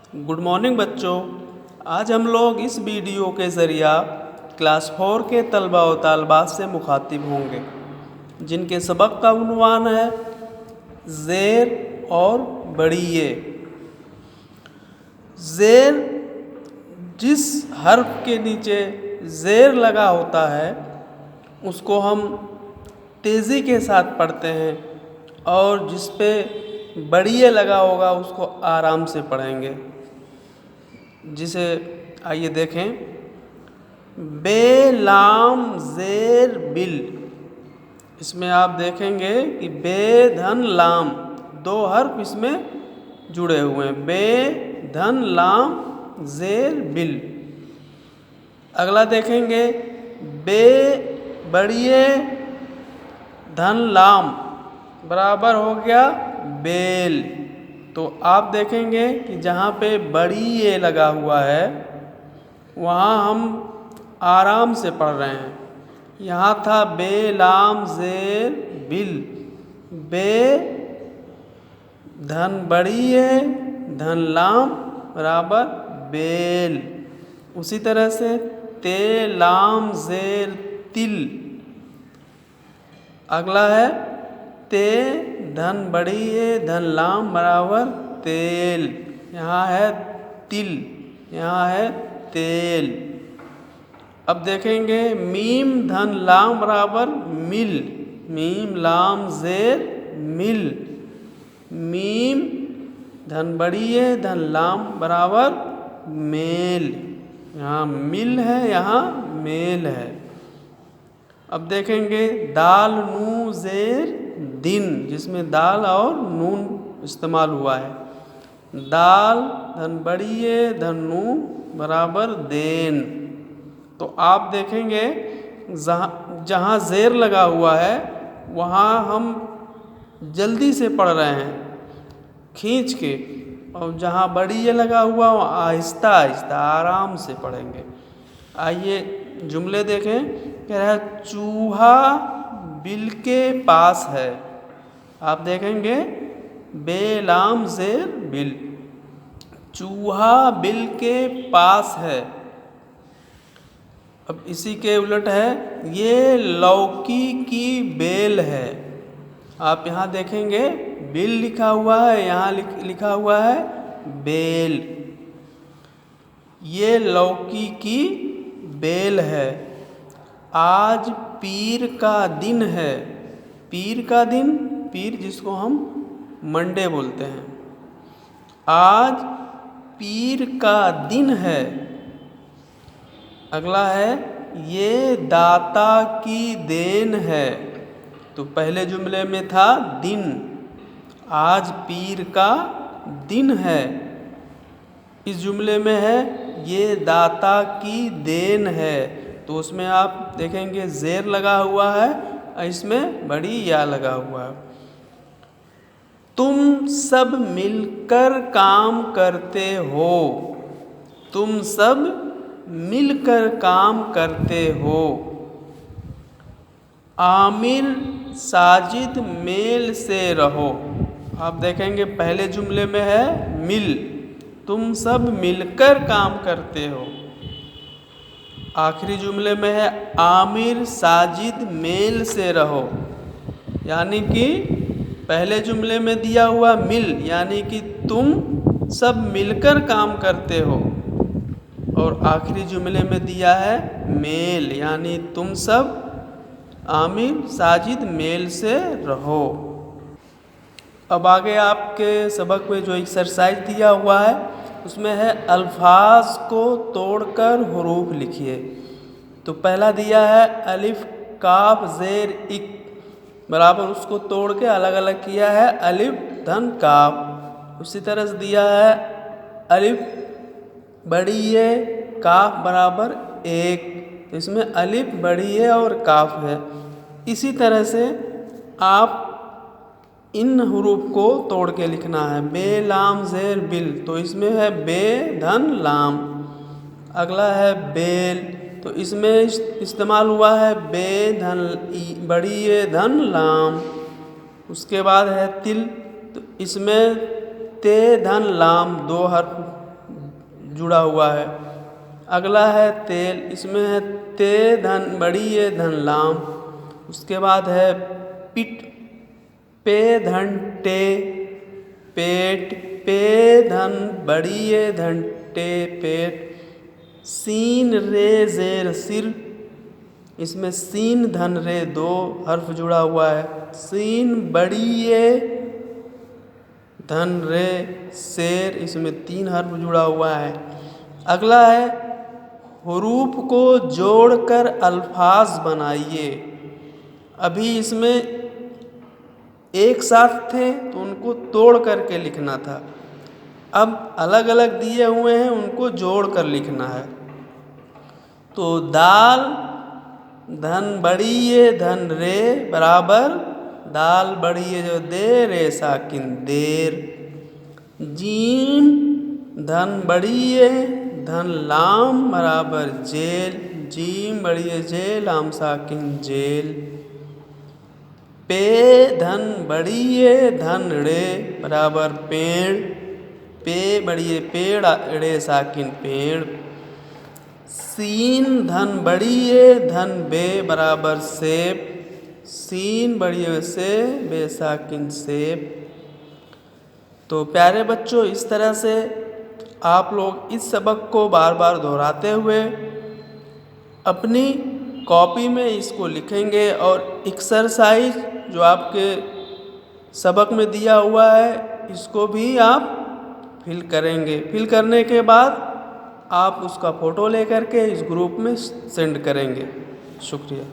Good morning बच्चों। आज हम लोग इस वीडियो के ज़रिया क्लास 4 के तलबा व तालबात से मुखातिब होंगे जिनके सबक का उन्वान है ज़ेर और बड़िये। ज़ेर जिस हर्फ के नीचे ज़ेर लगा होता है उसको हम तेज़ी के साथ पढ़ते हैं और जिस पे बड़िये लगा होगा उसको आराम से पढ़ेंगे। जिसे आइए देखें। बे लाम ज़ेर बिल, इसमें आप देखेंगे कि बे धन लाम दो हर्फ इसमें जुड़े हुए हैं। बे धन लाम ज़ेर बिल। अगला देखेंगे बे बड़िये धन लाम बराबर हो गया बेल। तो आप देखेंगे कि जहाँ पे बड़ी ये लगा हुआ है वहाँ हम आराम से पढ़ रहे हैं। यहाँ था बे लाम ज़ेर बिल, बे धन बड़ी ये धन लाम बराबर बेल। उसी तरह से ते लाम ज़ेर तिल। अगला है ते धन बड़ी है धन लाम बराबर तेल। यहाँ है तिल, यहाँ है तेल। अब देखेंगे मीम धन लाम बराबर मिल, मीम लाम ज़ेर मिल। मीम धन बड़ी है धन लाम बराबर मेल। यहाँ मिल है यहाँ मेल है। अब देखेंगे दाल नू ज़ेर दिन, जिसमें दाल और नून इस्तेमाल हुआ है। दाल धन बड़िये धन नू बराबर देन। तो आप देखेंगे जहाँ ज़ेर लगा हुआ है वहाँ हम जल्दी से पढ़ रहे हैं खींच के, और जहाँ बड़िये लगा हुआ वहाँ आहिस्ता आहिस्ता आराम से पढ़ेंगे। आइए जुमले देखें। कह रहा है चूहा बिल के पास है। आप देखेंगे बे लाम ज़ेर बिल, चूहा बिल के पास है। अब इसी के उलट है ये लौकी की बेल है। आप यहाँ देखेंगे बिल लिखा हुआ है, यहाँ लिखा हुआ है बेल। ये लौकी की बेल है। आज पीर का दिन है। पीर का दिन, पीर जिसको हम मंडे बोलते हैं। आज पीर का दिन है। अगला है ये दाता की देन है। तो पहले जुमले में था दिन, आज पीर का दिन है। इस जुमले में है ये दाता की देन है। तो उसमें आप देखेंगे ज़ेर लगा हुआ है, इसमें बड़ी या लगा हुआ है। तुम सब मिलकर काम करते हो। तुम सब मिलकर काम करते हो। आमिर साजिद मेल से रहो। आप देखेंगे पहले जुमले में है मिल, तुम सब मिलकर काम करते हो। आखिरी जुमले में है आमिर साजिद मेल से रहो। यानी कि पहले जुमले में दिया हुआ मिल यानी कि तुम सब मिलकर काम करते हो, और आखिरी जुमले में दिया है मेल यानी तुम सब आमिर साजिद मेल से रहो। अब आगे आपके सबक में जो एक्सरसाइज दिया हुआ है उसमें है अल्फाज को तोड़कर हुरूफ लिखिए। तो पहला दिया है अलिफ काफ ज़ेर इक बराबर, उसको तोड़ के अलग अलग किया है अलिफ धन काफ। उसी तरह से दिया है अलिफ बड़ी ये काफ बराबर एक, तो इसमें अलिफ बड़ी है और काफ है। इसी तरह से आप इन हुरूफ को तोड़ के लिखना है। बे लाम ज़ेर बिल, तो इसमें है बे धन लाम। अगला है बेल, तो इसमें इस्तेमाल हुआ है बे धन बड़ी ये धन लाम। उसके बाद है तिल, तो इसमें ते धन लाम दो हर्फ जुड़ा हुआ है। अगला है तेल, इसमें है ते धन बड़ी ये धन लाम। उसके बाद है पिट, पे धन टे पेट, पे धन बड़ी ये धन टे पेट। सीन रे जेर सिर, इसमें सीन धन रे दो हर्फ जुड़ा हुआ है। सीन बड़ी ये धन रे शेर, इसमें 3 हर्फ जुड़ा हुआ है। अगला है हुरूफ को जोड़कर अल्फाज बनाइए। अभी इसमें एक साथ थे तो उनको तोड़ करके लिखना था, अब अलग अलग दिए हुए हैं उनको जोड़ कर लिखना है। तो दाल धन बड़ी ये धन रे बराबर दाल बड़ी ये जो दे रे साकिन देर। जीम धन बड़ी ये धन लाम बराबर जेल, जीम बड़ी ये जे लाम साकिन जेल। पे धन बड़ी ये धन रे बराबर पेड़, पे बड़ी ये पेड़ रे साकिन पेड़। सीन धन बड़ी ये धन बे बराबर सेब, सीन बड़ी ये से बे साकिन सेब। तो प्यारे बच्चों, इस तरह से आप लोग इस सबक को बार बार दोहराते हुए अपनी कॉपी में इसको लिखेंगे और एक्सरसाइज जो आपके सबक में दिया हुआ है इसको भी आप फिल करेंगे। फिल करने के बाद आप उसका फ़ोटो लेकर के इस ग्रुप में सेंड करेंगे। शुक्रिया।